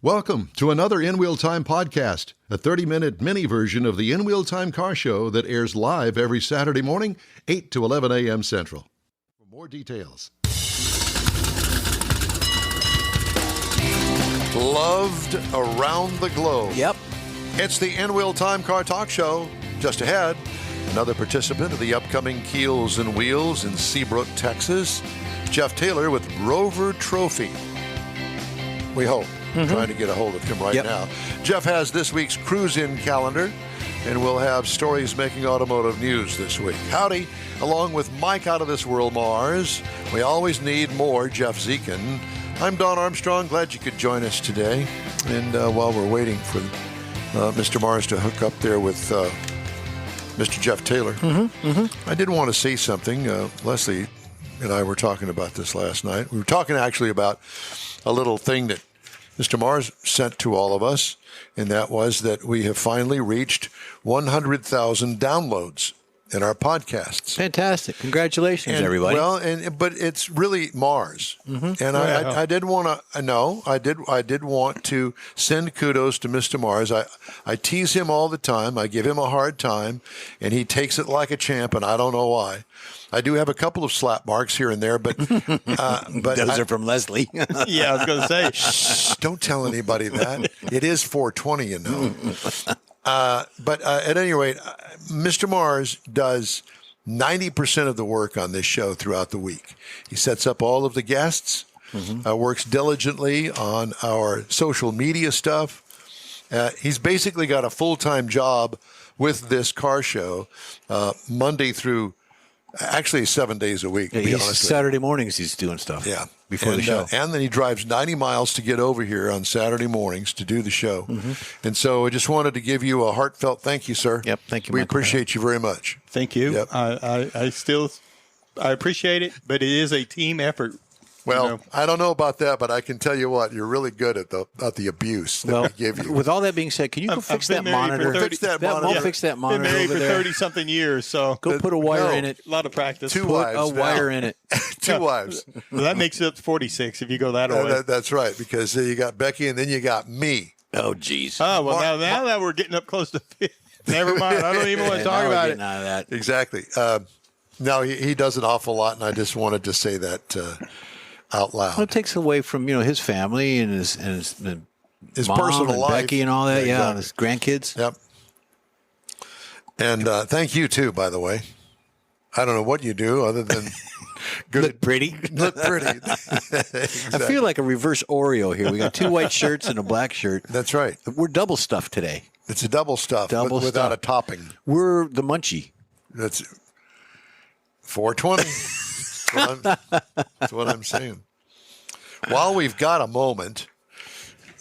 Welcome to another In Wheel Time podcast, a 30-minute mini version of the In Wheel Time car show that airs live every Saturday morning, 8 to 11 a.m. Central. For more details. Loved around the globe. Yep. It's the In Wheel Time car talk show. Just ahead, another participant of the upcoming Keels and Wheels in Seabrook, Texas, Jeff Taylor with Rover Trophy. We hope. Trying to get a hold of him right now. Jeff has this week's cruise-in calendar, and we'll have stories making automotive news this week. Howdy, along with Mike Out of This World Mars. We always need more Jeff Zekin. I'm Don Armstrong. Glad you could join us today. And while we're waiting for Mr. Mars to hook up there with Mr. Jeff Taylor, I did want to say something. Leslie and I were talking about this last night. We were talking actually about a little thing that Mr. Mars sent to all of us, and that was that we have finally reached 100,000 downloads in our podcasts. Fantastic. Congratulations, everybody. Well, but it's really Mars. And I did want to, I did want to send kudos to Mr. Mars. I tease him all the time. I give him a hard time, and he takes it like a champ, and I don't know why. I do have a couple of slap marks here and there, but those are from Leslie. Yeah, I was going to say. Shh, don't tell anybody that. It is 420, you know. But at any rate, Mr. Mars does 90% of the work on this show throughout the week. He sets up all of the guests, works diligently on our social media stuff. He's basically got a full-time job with this car show, Monday through actually 7 days a week, to be honest. Saturday mornings he's doing stuff. Yeah. Before the show. And then he drives 90 miles to get over here on Saturday mornings to do the show. And so I just wanted to give you a heartfelt thank you, sir. Yep, thank you. We appreciate you very much. Thank you. Yep. I appreciate it, but it is a team effort. Well, I don't know about that, but I can tell you what, you're really good at the abuse that we give you. With all that being said, can you go fix that monitor? Fix that monitor. Fix that monitor. Been married over for there. 30-something years, so go put a wire in it. A lot of practice. Two Put wives a wire in it. Two wives. Well, that makes it up to 46 if you go that way. That's right, because you got Becky and then you got me. Oh, geez. Oh, well, now that we're getting up close to 50. Never mind. I don't even want to talk about it. Out of that. Exactly. No, he does an awful lot, and I just wanted to say that out loud. Well, it takes away from his family and his mom personal and life. Becky and all that. Yeah, and his grandkids. Yep. And thank you too, by the way. I don't know what you do other than good. Look pretty. Look pretty. Exactly. I feel like a reverse Oreo here. We got two white shirts and a black shirt. That's right. We're double stuffed today. It's a double stuff without a topping. We're the munchie. That's 420. That's what I'm saying. While we've got a moment,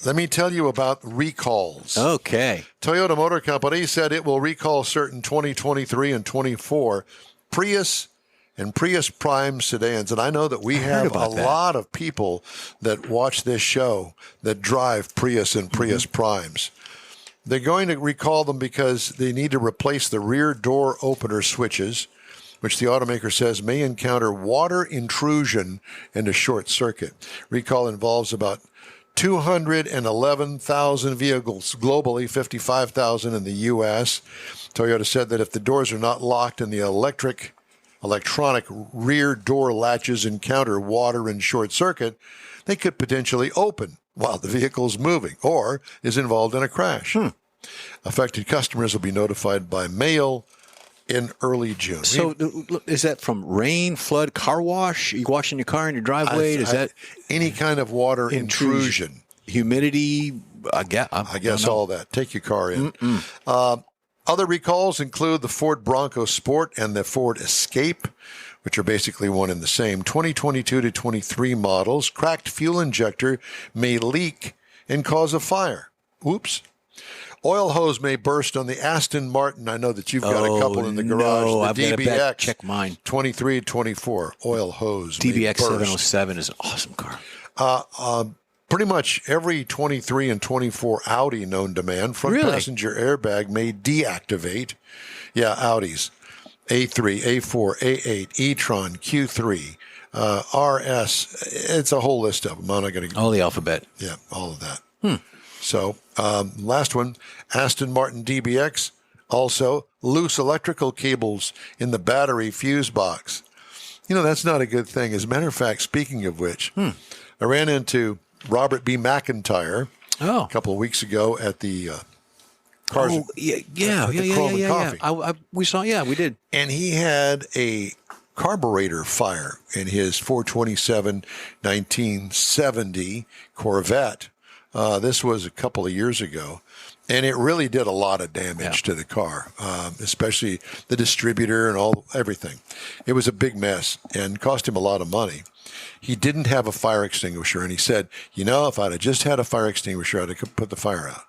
let me tell you about recalls. Okay. Toyota Motor Company said it will recall certain 2023 and 24 Prius and Prius Prime sedans. And I know that we have a lot of people that watch this show that drive Prius and Prius Primes. They're going to recall them because they need to replace the rear door opener switches, which the automaker says may encounter water intrusion and a short circuit. Recall involves about 211,000 vehicles globally, 55,000 in the U.S. Toyota said that if the doors are not locked and the electronic rear door latches encounter water and short circuit, they could potentially open while the vehicle is moving or is involved in a crash. Affected customers will be notified by mail in early June. So is that from rain, flood, car wash? Are you washing your car in your driveway? Is that any kind of water intrusion? Humidity? I guess all that. Take your car in. Other recalls include the Ford Bronco Sport and the Ford Escape, which are basically one and the same. 2022 to 23 models. Cracked fuel injector may leak and cause a fire. Whoops. Oil hose may burst on the Aston Martin. I know that you've got a couple in the garage. No, the I've DBX, got to bet. Check mine. 23, 24, oil hose. DBX 707 is an awesome car. Pretty much every 23 and 24 Audi known to man, front passenger airbag may deactivate. Yeah, Audis. A3, A4, A8, e-tron, Q3, RS. It's a whole list of them. I'm not going to. All the alphabet. Yeah, all of that. So, last one, Aston Martin DBX, also loose electrical cables in the battery fuse box. That's not a good thing. As a matter of fact, speaking of which, I ran into Robert B. McIntyre a couple of weeks ago at the Cars. Oh, yeah. We saw, we did. And he had a carburetor fire in his 427 1970 Corvette. This was a couple of years ago. And it really did a lot of damage to the car, especially the distributor and everything. It was a big mess and cost him a lot of money. He didn't have a fire extinguisher, and he said, if I'd have just had a fire extinguisher, I'd have put the fire out.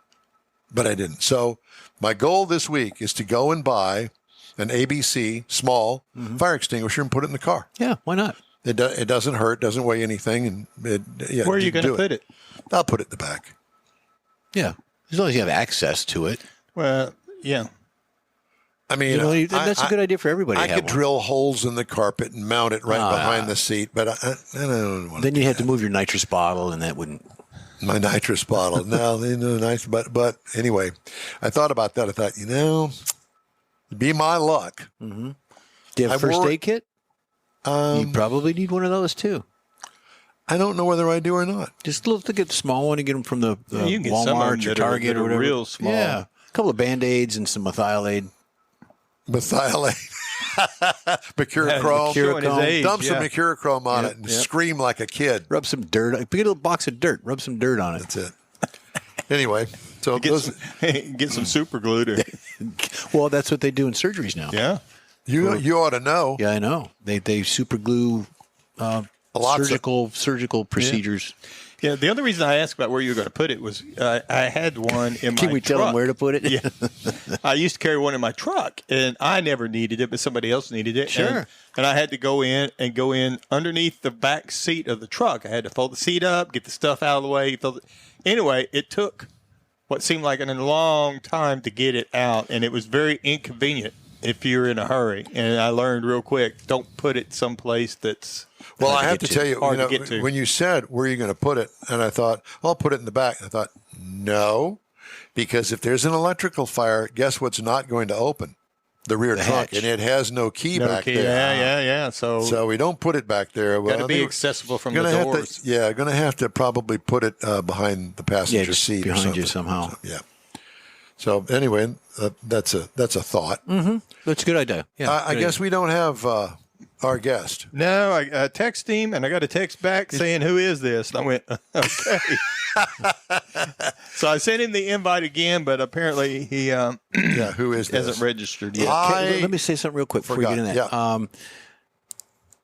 But I didn't. So my goal this week is to go and buy an ABC small fire extinguisher and put it in the car. Yeah, why not? It doesn't hurt, doesn't weigh anything. And where are you going to put it? I'll put it in the back. Yeah. As long as you have access to it. Well, yeah. I mean, that's a good idea for everybody. I could drill holes in the carpet and mount it right behind the seat, but I don't want to. Then you'd have to move your nitrous bottle, and that wouldn't. My nitrous bottle. No, nice, but anyway, I thought about that. I thought, it'd be my luck. Mm-hmm. Do you have a first aid kit? You probably need one of those too. I don't know whether I do or not. Just look to get the small one and get them from the you can get Walmart or Target or whatever. Real small. Yeah, a couple of Band-Aids and some methylate. Mercurochrome. Dump some mercurochrome on it and scream like a kid. Rub some dirt. Get a little box of dirt. Rub some dirt on it. That's it. Anyway, so get some super glue. Well, that's what they do in surgeries now. Yeah. You ought to know. Yeah, I know. They super glue surgical procedures. Yeah, the other reason I asked about where you were going to put it was I had one in my truck. Can we tell them where to put it? Yeah. I used to carry one in my truck, and I never needed it, but somebody else needed it. Sure. And I had to go in underneath the back seat of the truck. I had to fold the seat up, get the stuff out of the way. Anyway, it took what seemed like a long time to get it out, and it was very inconvenient if you're in a hurry. And I learned real quick, don't put it someplace that's well, I have to tell you, hard to get to. When you said, where are you going to put it? And I thought, I'll put it in the back. I thought, no, because if there's an electrical fire, guess what's not going to open? The rear trunk. And it has no key back there. Yeah. So we don't put it back there. Got to be accessible from the doors. Going to have to probably put it behind the passenger seat behind or something. You somehow. So, yeah. So anyway, that's a thought. Mm-hmm. That's a good idea. Yeah, I guess we don't have our guest. No, I texted him, and I got a text back saying, "Who is this?" And I went, "Okay." So I sent him the invite again, but apparently he who is this? hasn't registered yet. Let me say something real quick before we get in that. Yeah.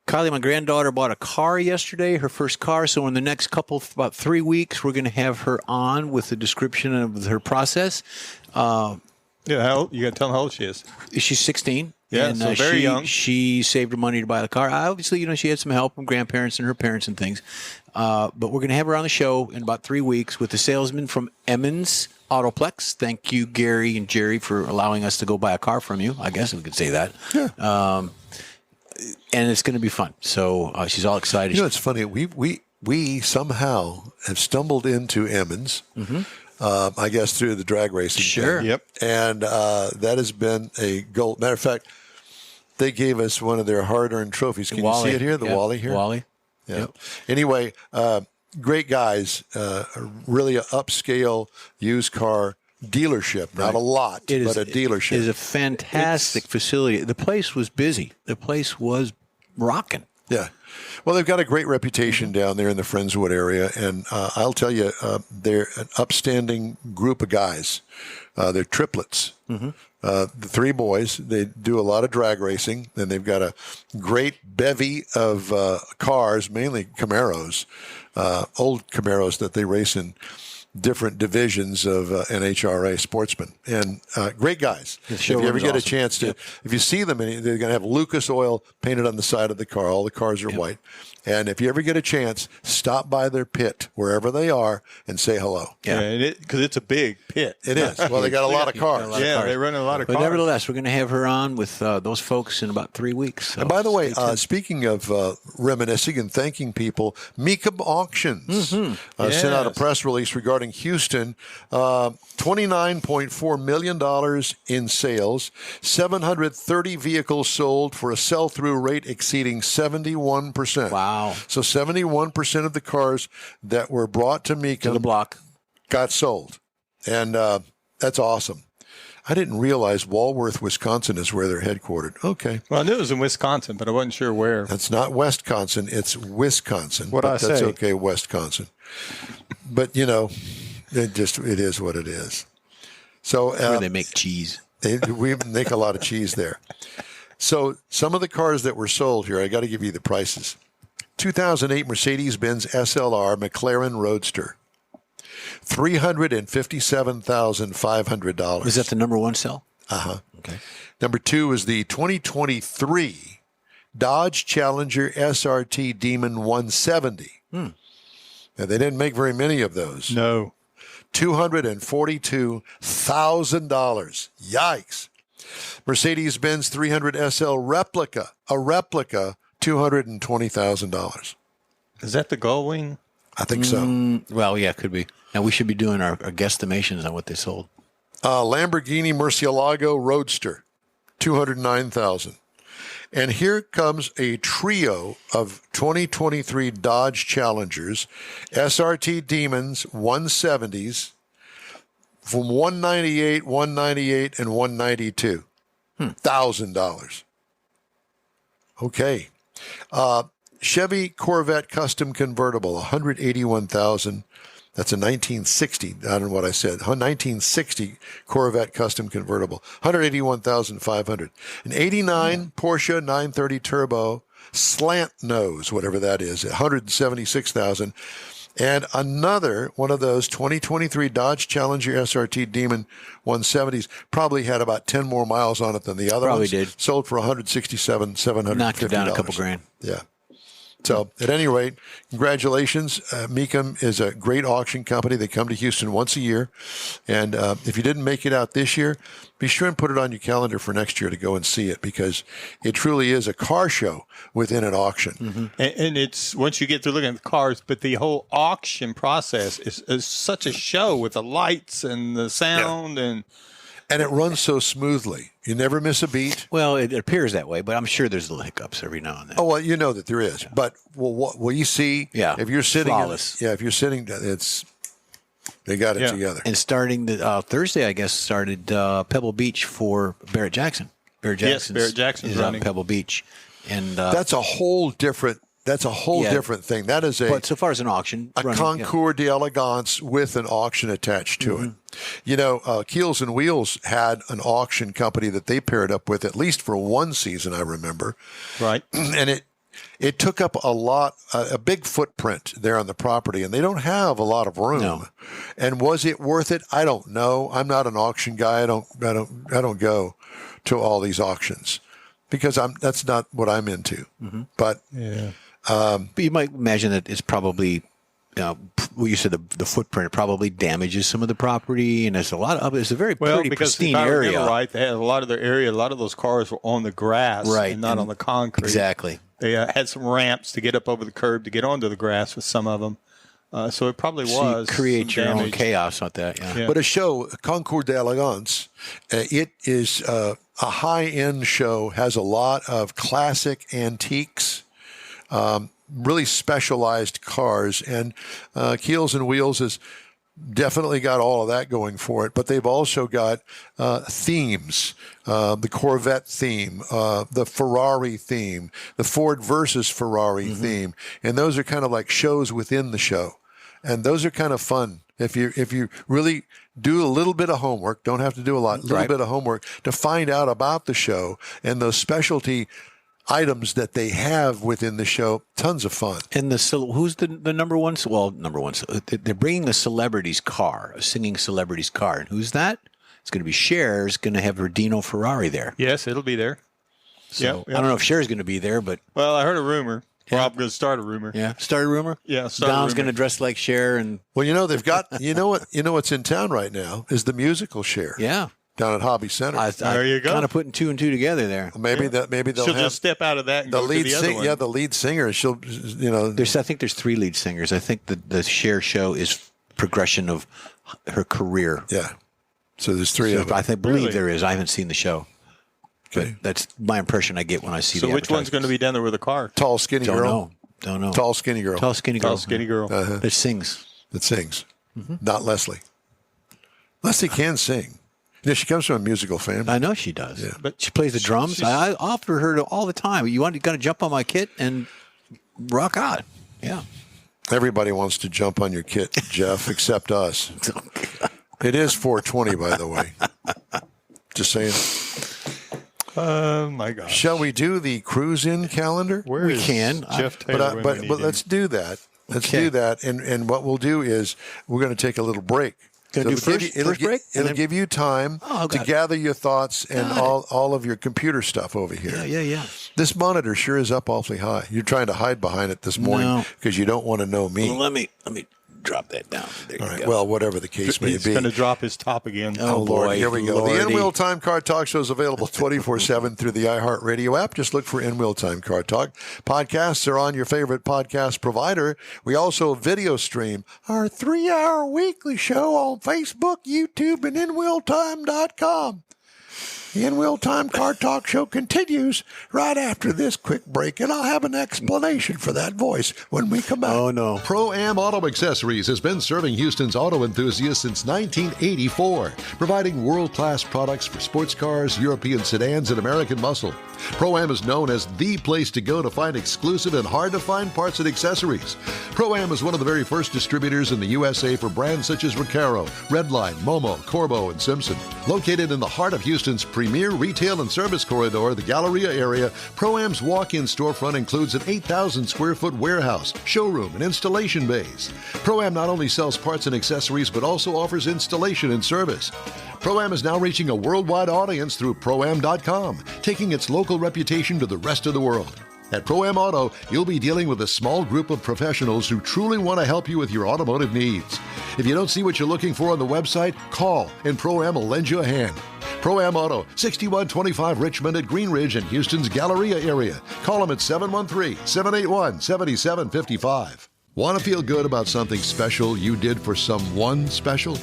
Kylie, my granddaughter, bought a car yesterday, her first car. So in the next about 3 weeks, we're going to have her on with the description of her process. How old? You got to tell them how old she is. She's 16. Yeah, and, so very young. She saved her money to buy the car. Obviously, she had some help from grandparents and her parents and things. But we're going to have her on the show in about 3 weeks with the salesman from Emmons Autoplex. Thank you, Gary and Jerry, for allowing us to go buy a car from you. I guess we could say that. Yeah. And it's going to be fun. So she's all excited. It's funny. We somehow have stumbled into Emmons. Mm-hmm. I guess through the drag racing. Sure. Thing. Yep. And that has been a gold. Matter of fact, they gave us one of their hard-earned trophies. Can you see it here? The Wally here? Wally. Yeah. Yep. Anyway, great guys. Really an upscale used car dealership. Not a lot, but a dealership. It is a fantastic facility. The place was busy. The place was rocking. Yeah. Well, they've got a great reputation down there in the Friendswood area, and I'll tell you, they're an upstanding group of guys. They're triplets. Mm-hmm. The three boys, they do a lot of drag racing, and they've got a great bevy of cars, mainly Camaros, old Camaros that they race in different divisions of NHRA sportsmen, and great guys. If you ever get a chance to, if you see them, they're going to have Lucas oil painted on the side of the car. All the cars are white. And if you ever get a chance, stop by their pit, wherever they are, and say hello. Yeah, because it's a big pit. It is. Well, they got a lot of cars. They run a lot of cars. But nevertheless, we're going to have her on with those folks in about 3 weeks. So and by the way, speaking of reminiscing and thanking people, Mecum Auctions sent out a press release regarding having Houston, $29.4 million in sales, 730 vehicles sold for a sell-through rate exceeding 71%. Wow. So 71% of the cars that were brought to Mecum To the block. got sold. And that's awesome. I didn't realize Walworth, Wisconsin is where they're headquartered. Okay. Well, I knew it was in Wisconsin, but I wasn't sure where. That's not Wisconsin. It's Wisconsin. What'd I That's say? okay, Wisconsin. But, it is what it is. So Where they make cheese. we make a lot of cheese there. So some of the cars that were sold here, I got to give you the prices. 2008 Mercedes-Benz SLR McLaren Roadster. $357,500. Was that the number one sell? Uh-huh. Okay. Number 2 is the 2023 Dodge Challenger SRT Demon 170. Now, they didn't make very many of those. No. $242,000. Yikes. Mercedes-Benz 300 SL replica, $220,000. Is that the Gullwing? I think so. Well, yeah, could be. Now, we should be doing our guesstimations on what they sold. Lamborghini Murcielago Roadster, $209,000. And here comes a trio of 2023 Dodge Challengers, SRT Demons 170s from $198, $198, and $192. $1,000. Okay. Chevy Corvette Custom Convertible, $181,000. That's a 1960. I don't know what I said. 1960 Corvette Custom Convertible, $181,500. An 89 Porsche 930 Turbo slant nose, whatever that is, $176,000. And another one of those 2023 Dodge Challenger SRT Demon 170s probably had about 10 more miles on it than the other Probably ones. did. Sold for $167,750. Knocked it down a couple grand. Yeah. So, at any rate, congratulations. Mecum is a great auction company. They come to Houston once a year. And if you didn't make it out this year, be sure and put it on your calendar for next year to go and see it, because it truly is a car show within an auction. Mm-hmm. And it's once you get through looking at the cars, but the whole auction process is such a show with the lights and the sound and it runs so smoothly. You never miss a beat. Well, it appears that way, but I'm sure there's little hiccups every now and then. Oh, well, you know that there is. Yeah. But what you see, if you're sitting, they got it together. And starting the Thursday, I guess, started Pebble Beach for Barrett Jackson. Barrett Jackson is running on Pebble Beach, and that's a whole different. That's a whole different thing. That is but so far as an auction, concours d'elegance with an auction attached to it. You know, Keels and Wheels had an auction company that they paired up with at least for one season, I remember. Right. And it took up a big footprint there on the property, and they don't have a lot of room. No. And was it worth it? I don't know. I'm not an auction guy. I don't go to all these auctions because that's not what I'm into. But yeah. But you might imagine that it's probably, well, you said the footprint probably damages some of the property, and there's a lot of it's a very pretty pristine area. Remember, right, they had a lot of their area. A lot of those cars were on the grass, and not on the concrete. Exactly. They had some ramps to get up over the curb to get onto the grass with some of them. So it probably was. You create your damage. own chaos on that. Yeah. But a show, Concours d'Elegance, it is a high-end show, has a lot of classic antiques. Really specialized cars, and Keels and Wheels has definitely got all of that going for it. But they've also got themes, the Corvette theme, the Ferrari theme, the Ford versus Ferrari theme, and those are kind of like shows within the show, and those are kind of fun. If you really do a little bit of homework, don't have to do a lot, little bit of homework to find out about the show and those specialty items that they have within the show, tons of fun. And who's the number one? Well, number one. They're bringing a celebrity's car, a singing celebrity's car. And who's that? It's going to be Cher's going to have her Dino Ferrari there. Yes, it'll be there. So I don't know if Cher's going to be there, but well, I heard a rumor. Well, I'm going to start a rumor. Yeah, start a rumor. Yeah, Don's going to dress like Cher, and they've got you know what's in town right now is the musical Cher. Yeah. Down at Hobby Center. There you go. Kind of putting two and two together there. Maybe they'll she'll have just step out of that and go to the other one. Yeah, the lead singer. She'll I think there's 3 lead singers. I think the Cher show is progression of her career. Yeah. So there's three of them. Believe Really? there is. I haven't seen the show. Okay. But that's my impression I get when I see So the which one's going to be down there with a car? Tall, skinny girl. Don't know. Tall, skinny girl. Tall, skinny girl. Tall, skinny girl. That sings. That sings. Not Leslie. Leslie can sing. Yeah, she comes from a musical family. I know she does. Yeah. But she plays the drums. I offer her all the time. You got to jump on my kit and rock out. Yeah. Everybody wants to jump on your kit, Jeff, except us. It is 420, by the way. Just saying. Oh, my gosh. Shall we do the cruise-in calendar? Where We is can. Jeff Taylor? But let's do that. Let's do that. And what we'll do is we're going to take a little break. Gonna do first break? It'll give you time to gather your thoughts and all of your computer stuff over here. Yeah. This monitor sure is up awfully high. You're trying to hide behind it this morning because you don't want to know me. Well, let me drop that down. There All you right. go. Well, whatever the case may He's be. going to drop his top again. Oh, Lord, boy. here we go. Lordy. The In-Wheel Time Car Talk Show is available 24/7 through the iHeartRadio app. Just look for In-Wheel Time Car Talk. Podcasts are on your favorite podcast provider. We also video stream our 3-hour weekly show on Facebook, YouTube, and InWheelTime.com. The In-Wheel Time Car Talk Show continues right after this quick break, and I'll have an explanation for that voice when we come back. Oh, no. Pro-Am Auto Accessories has been serving Houston's auto enthusiasts since 1984, providing world-class products for sports cars, European sedans, and American muscle. Pro-Am is known as the place to go to find exclusive and hard-to-find parts and accessories. Pro-Am is one of the very first distributors in the USA for brands such as Recaro, Redline, Momo, Corbo, and Simpson. Located in the heart of Houston's premier retail and service corridor, the Galleria area, Pro-Am's walk-in storefront includes an 8,000-square-foot warehouse, showroom, and installation bays. Pro-Am not only sells parts and accessories, but also offers installation and service. Pro-Am is now reaching a worldwide audience through Pro-Am.com, taking its local reputation to the rest of the world. At Pro-Am Auto, you'll be dealing with a small group of professionals who truly want to help you with your automotive needs. If you don't see what you're looking for on the website, call, and Pro-Am will lend you a hand. Pro-Am Auto, 6125 Richmond at Green Ridge in Houston's Galleria area. Call them at 713-781-7755. Want to feel good about something special you did for someone special?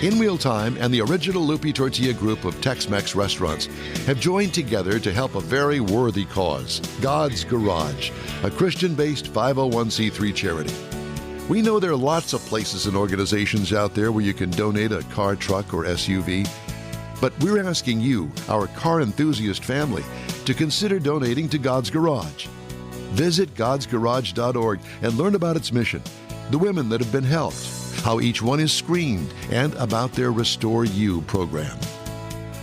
In-Wheel Time and the original Lupe Tortilla group of Tex-Mex restaurants have joined together to help a very worthy cause, God's Garage, a Christian-based 501c3 charity. We know there are lots of places and organizations out there where you can donate a car, truck, or SUV, but we're asking you, our car enthusiast family, to consider donating to God's Garage. Visit godsgarage.org and learn about its mission, the women that have been helped, how each one is screened, and about their Restore You program.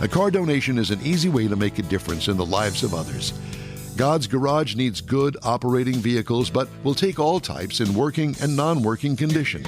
A car donation is an easy way to make a difference in the lives of others. God's Garage needs good operating vehicles, but will take all types in working and non-working condition.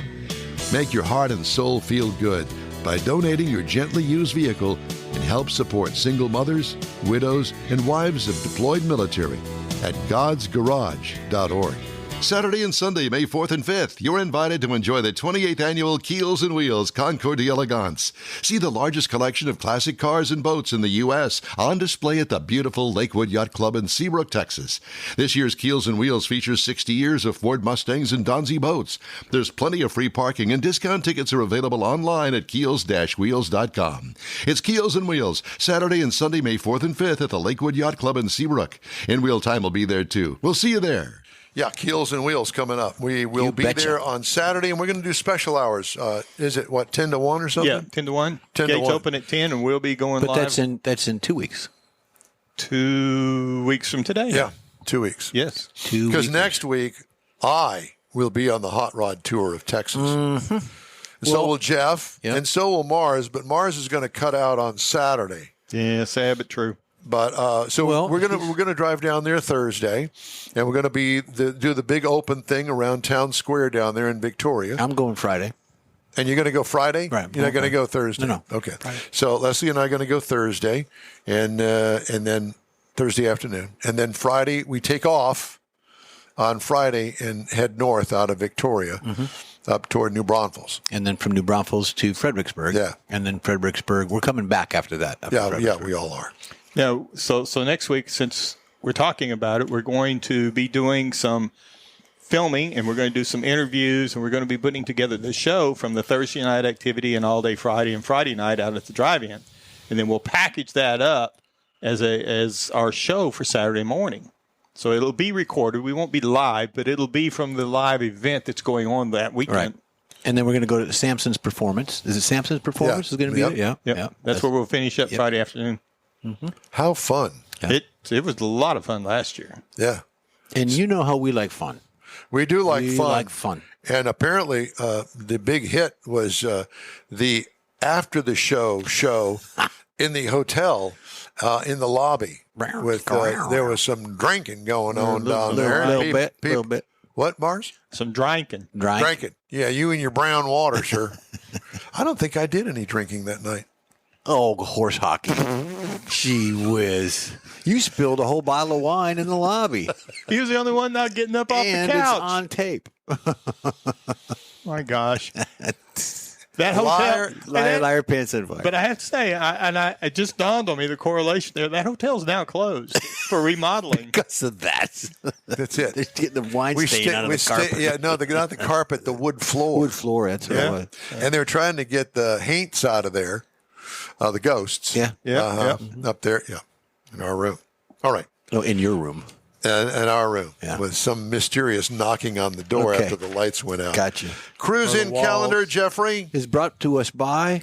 Make your heart and soul feel good by donating your gently used vehicle and help support single mothers, widows, and wives of deployed military at godsgarage.org. Saturday and Sunday, May 4th and 5th, you're invited to enjoy the 28th annual Keels and Wheels Concours d'Elegance. See the largest collection of classic cars and boats in the U.S. on display at the beautiful Lakewood Yacht Club in Seabrook, Texas. This year's Keels and Wheels features 60 years of Ford Mustangs and Donzi boats. There's plenty of free parking, and discount tickets are available online at keels-wheels.com. It's Keels and Wheels, Saturday and Sunday, May 4th and 5th at the Lakewood Yacht Club in Seabrook. In-Wheel Time will be there, too. We'll see you there. Yeah, Keels and Wheels coming up. We will be there on Saturday, and we're going to do special hours. Is it, 10 to 1 or something? Yeah, 10 to 1. 10 to Gates 1. open at 10, and we'll be going But live. that's in 2 weeks. 2 weeks from today. Yeah, 2 weeks. Yes. 2 Because weeks. next week, I will be on the Hot Rod Tour of Texas. Mm-hmm. So will Jeff, and so will Mars, but Mars is going to cut out on Saturday. Yeah, sad but true. But we're gonna drive down there Thursday, and we're gonna do the big open thing around Town Square down there in Victoria. I'm going Friday. And you're going to go Friday? Right. You're not going to go Thursday? No. Okay. Friday. So Leslie and I are going to go Thursday, and then Thursday afternoon. And then Friday, we take off on Friday and head north out of Victoria up toward New Braunfels. And then from New Braunfels to Fredericksburg. Yeah. And then Fredericksburg. We're coming back after that. Yeah, we all are. Now, so next week, since we're talking about it, we're going to be doing some filming, and we're going to do some interviews, and we're going to be putting together the show from the Thursday night activity and all day Friday and Friday night out at the drive-in. And then we'll package that up as our show for Saturday morning. So it'll be recorded. We won't be live, but it'll be from the live event that's going on that weekend. Right. And then we're going to go to Samson's Performance. Is it Samson's Performance is going to be there? Yeah. That's where we'll finish up Friday afternoon. Mm-hmm. How fun. Yeah. It was a lot of fun last year. Yeah. And you know how we like fun. We do like we fun. like fun. And apparently the big hit was the after the show in the hotel in the lobby. With there was some drinking going on down there. A little bit. What, Mars? Some drinking. Drinking. Yeah, you and your brown water, sir. I don't think I did any drinking that night. Oh, horse hockey. Gee whiz. You spilled a whole bottle of wine in the lobby. He was the only one not getting up off And the couch. it's on tape. My gosh. That hotel. Liar, pants, and fire. But I have to say, it just dawned on me the correlation there. That hotel's now closed for remodeling. Because of that. That's it. They're getting the wine stain out of the carpet. Not the carpet, the wood floor. Wood floor, that's what it was. And they're trying to get the haints out of there, the ghosts. Yeah. Up there, in our room. All right. Oh, in your room. In our room, with some mysterious knocking on the door after the lights went out. Gotcha. Cruise-in calendar, Jeffrey. Is brought to us by...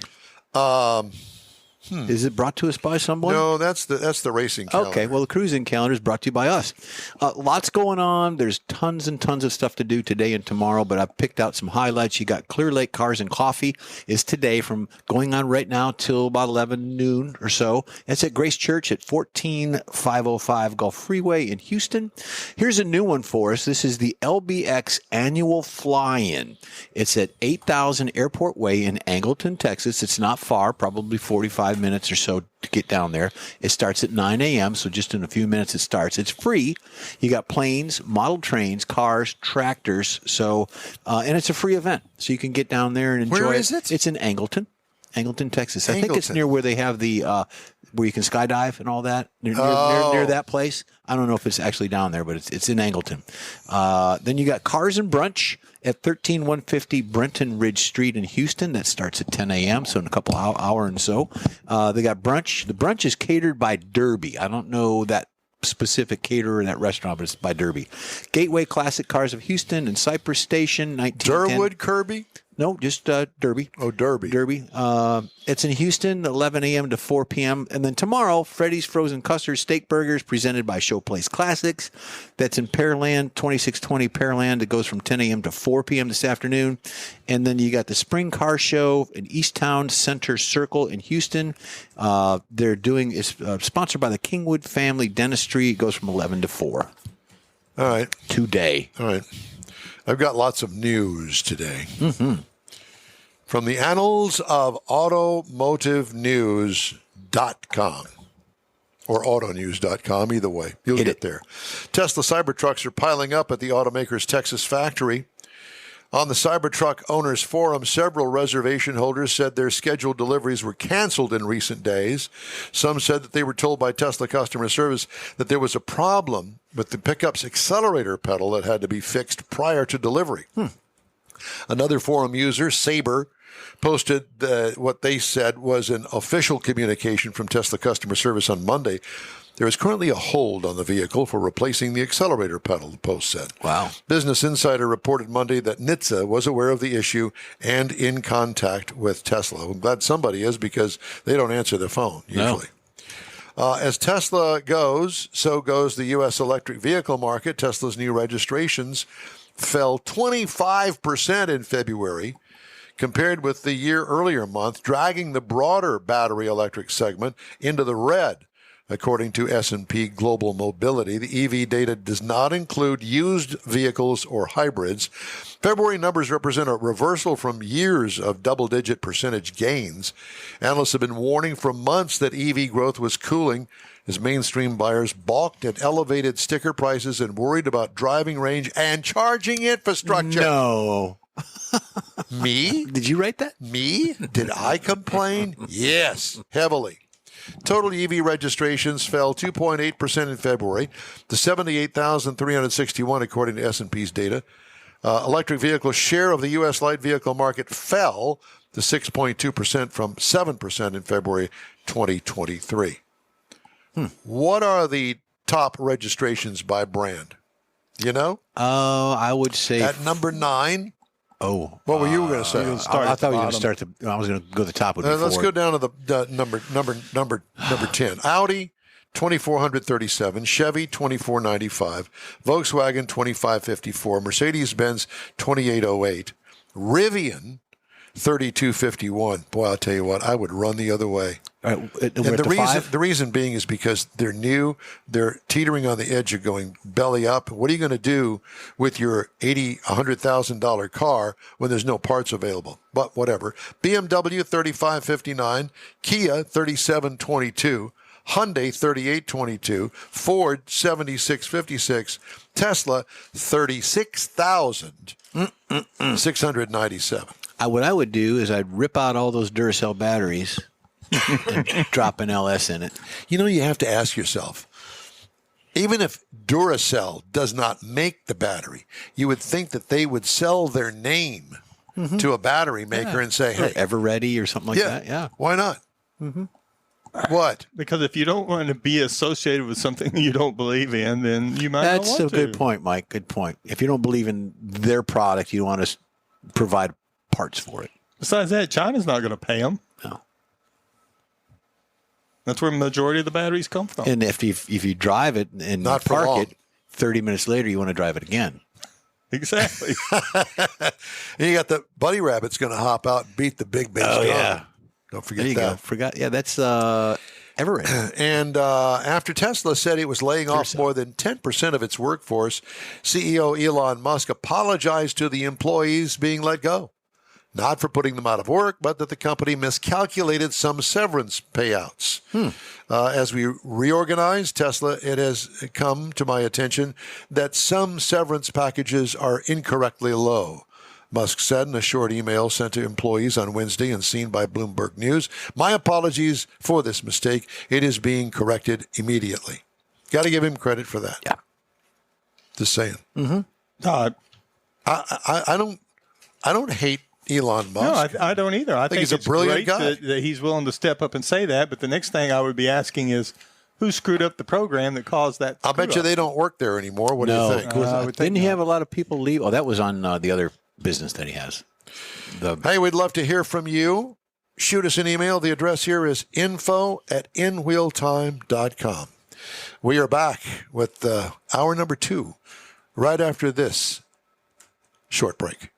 Is it brought to us by someone? No, that's the racing calendar. Okay, well, the cruising calendar is brought to you by us. Lots going on. There's tons and tons of stuff to do today and tomorrow, but I've picked out some highlights. You got Clear Lake Cars and Coffee is today from going on right now till about 11 noon or so. It's at Grace Church at 14505 Gulf Freeway in Houston. Here's a new one for us. This is the LBX Annual Fly-In. It's at 8000 Airport Way in Angleton, Texas. It's not far, probably 45 minutes or so to get down there. It starts at 9 a.m., so just in a few minutes it starts. It's free. You got planes, model trains, cars, tractors, so and it's a free event, so you can get down there and enjoy it. Where is it? It's in Angleton, Texas. I think it's near where they have the where you can skydive and all that, near that place. I don't know if it's actually down there, but it's in Angleton. Then you got Cars and Brunch at 13150 Brenton Ridge Street in Houston. That starts at 10 a.m., so in a couple hour and so. They got brunch. The brunch is catered by Derby. I don't know that specific caterer in that restaurant, but it's by Derby. Gateway Classic Cars of Houston and Cypress Station, 1910. Durwood Kirby? No, just Derby. Oh, Derby. Derby. It's in Houston, 11 a.m. to 4 p.m. And then tomorrow, Freddy's Frozen Custard Steak Burgers presented by Showplace Classics. That's in Pearland, 2620 Pearland. It goes from 10 a.m. to 4 p.m. this afternoon. And then you got the Spring Car Show in Easttown Center Circle in Houston. It's sponsored by the Kingwood Family Dentistry. It goes from 11 to 4. All right. Today. All right. I've got lots of news today. Mm-hmm. From the annals of automotivenews.com or autonews.com, either way. You'll get there. Tesla Cybertrucks are piling up at the automaker's Texas factory. On the Cybertruck Owners Forum, several reservation holders said their scheduled deliveries were canceled in recent days. Some said that they were told by Tesla customer service that there was a problem with the pickup's accelerator pedal that had to be fixed prior to delivery. Another forum user, Saber, posted what they said was an official communication from Tesla customer service on Monday. There is currently a hold on the vehicle for replacing the accelerator pedal, the post said. Wow. Business Insider reported Monday that NHTSA was aware of the issue and in contact with Tesla. I'm glad somebody is because they don't answer their phone usually. No. As Tesla goes, so goes the U.S. electric vehicle market. Tesla's new registrations fell 25% in February compared with the year earlier month, dragging the broader battery electric segment into the red. According to S&P Global Mobility, the EV data does not include used vehicles or hybrids. February numbers represent a reversal from years of double-digit percentage gains. Analysts have been warning for months that EV growth was cooling as mainstream buyers balked at elevated sticker prices and worried about driving range and charging infrastructure. No. Me? Did you write that? Me? Did I complain? Yes, heavily. Total EV registrations fell 2.8% in February to 78,361, according to S&P's data. Electric vehicle share of the U.S. light vehicle market fell to 6.2% from 7% in February 2023. What are the top registrations by brand? Do you know? I would say At number 9. Oh, What were you going to say? I thought we were going to start I was going to go to the top with Let's go down to the number 10. Audi, 2,437. Chevy, 2,495. Volkswagen, 2,554. Mercedes-Benz, 2,808. Rivian, 3,251. Boy, I'll tell you what, I would run the other way. All right, And the reason being is because they're new, they're teetering on the edge of going belly up. What are you going to do with your $100,000 car when there's no parts available? But whatever. BMW 3559, Kia 3722, Hyundai 3822, Ford 7656, Tesla 36,697. What I would do is I'd rip out all those Duracell batteries and drop an LS in it. You know, you have to ask yourself, even if Duracell does not make the battery, you would think that they would sell their name to a battery maker and say, hey, Ever Ready or something like that. Yeah. Why not? What? Because if you don't want to be associated with something you don't believe in, then you might not That's want a to. good point, Mike. Good point. If you don't believe in their product, you want to provide parts for it. Besides that, China's not going to pay them. No. That's where the majority of the batteries come from. And if you drive it and Not for long. park it, 30 minutes later, you want to drive it again. Exactly. And you got the bunny rabbit's going to hop out and beat the big bass drum. Don't forget There you that. go. Forgot. Yeah, that's Everett. And after Tesla said it was laying off more than 10% of its workforce, CEO Elon Musk apologized to the employees being let go. Not for putting them out of work, but that the company miscalculated some severance payouts. As we reorganize Tesla, it has come to my attention that some severance packages are incorrectly low. Musk said in a short email sent to employees on Wednesday and seen by Bloomberg News, "My apologies for this mistake. It is being corrected immediately." Got to give him credit for that. Yeah. Just saying. Todd. I don't hate Elon Musk. No, I don't either. I think he's a it's brilliant great guy. that he's willing to step up and say that. But the next thing I would be asking is, who screwed up the program that caused that? I'll bet you they don't work there anymore. What do you think? Didn't he have a lot of people leave? Oh, that was on the other business that he has. Hey, we'd love to hear from you. Shoot us an email. The address here is info@inwheeltime.com. We are back with hour number 2 right after this short break.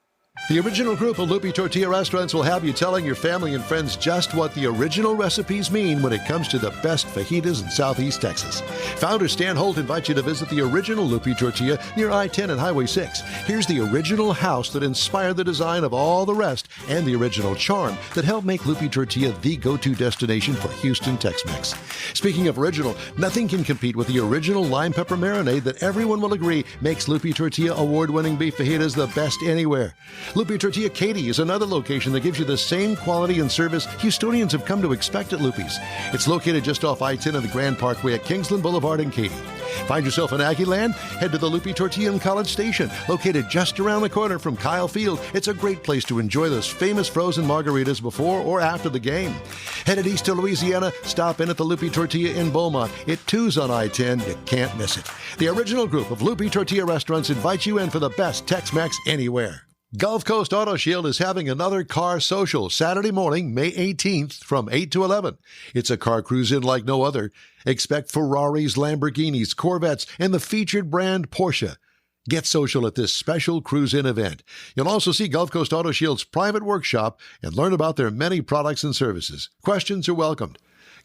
The original group of Lupe Tortilla restaurants will have you telling your family and friends just what the original recipes mean when it comes to the best fajitas in Southeast Texas. Founder Stan Holt invites you to visit the original Lupe Tortilla near I-10 and Highway 6. Here's the original house that inspired the design of all the rest and the original charm that helped make Lupe Tortilla the go-to destination for Houston Tex-Mex. Speaking of original, nothing can compete with the original lime pepper marinade that everyone will agree makes Lupe Tortilla award-winning beef fajitas the best anywhere. Lupe Tortilla Katy is another location that gives you the same quality and service Houstonians have come to expect at Lupe's. It's located just off I-10 and the Grand Parkway at Kingsland Boulevard in Katy. Find yourself in Aggie Land? Head to the Lupe Tortilla in College Station, located just around the corner from Kyle Field. It's a great place to enjoy those famous frozen margaritas before or after the game. Headed east to Louisiana, stop in at the Lupe Tortilla in Beaumont. It too's on I-10. You can't miss it. The original group of Lupe Tortilla restaurants invites you in for the best Tex-Mex anywhere. Gulf Coast Auto Shield is having another car social Saturday morning, May 18th from 8 to 11. It's a car cruise-in like no other. Expect Ferraris, Lamborghinis, Corvettes, and the featured brand Porsche. Get social at this special cruise-in event. You'll also see Gulf Coast Auto Shield's private workshop and learn about their many products and services. Questions are welcomed.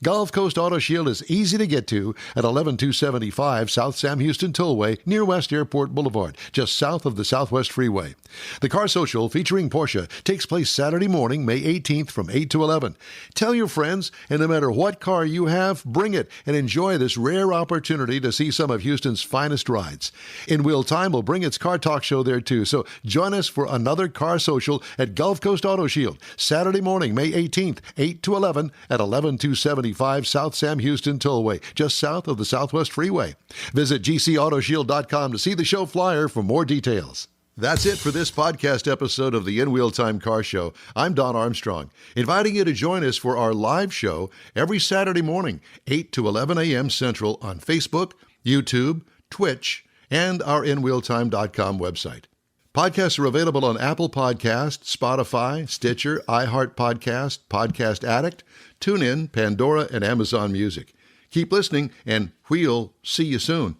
Gulf Coast Auto Shield is easy to get to at 11275 South Sam Houston Tollway near West Airport Boulevard, just south of the Southwest Freeway. The Car Social featuring Porsche takes place Saturday morning, May 18th from 8 to 11. Tell your friends, and no matter what car you have, bring it and enjoy this rare opportunity to see some of Houston's finest rides. In Wheel Time will bring its Car Talk show there too, so join us for another Car Social at Gulf Coast Auto Shield, Saturday morning, May 18th, 8 to 11 at 11275 I-35 South Sam Houston Tollway, just south of the Southwest Freeway. Visit gcautoshield.com to see the show flyer for more details. That's it for this podcast episode of the In Wheel Time Car Show. I'm Don Armstrong, inviting you to join us for our live show every Saturday morning, 8 to 11 a.m. Central on Facebook, YouTube, Twitch, and our InWheelTime.com website. Podcasts are available on Apple Podcasts, Spotify, Stitcher, iHeart Podcast, Podcast Addict, TuneIn, Pandora, and Amazon Music. Keep listening, and we'll see you soon.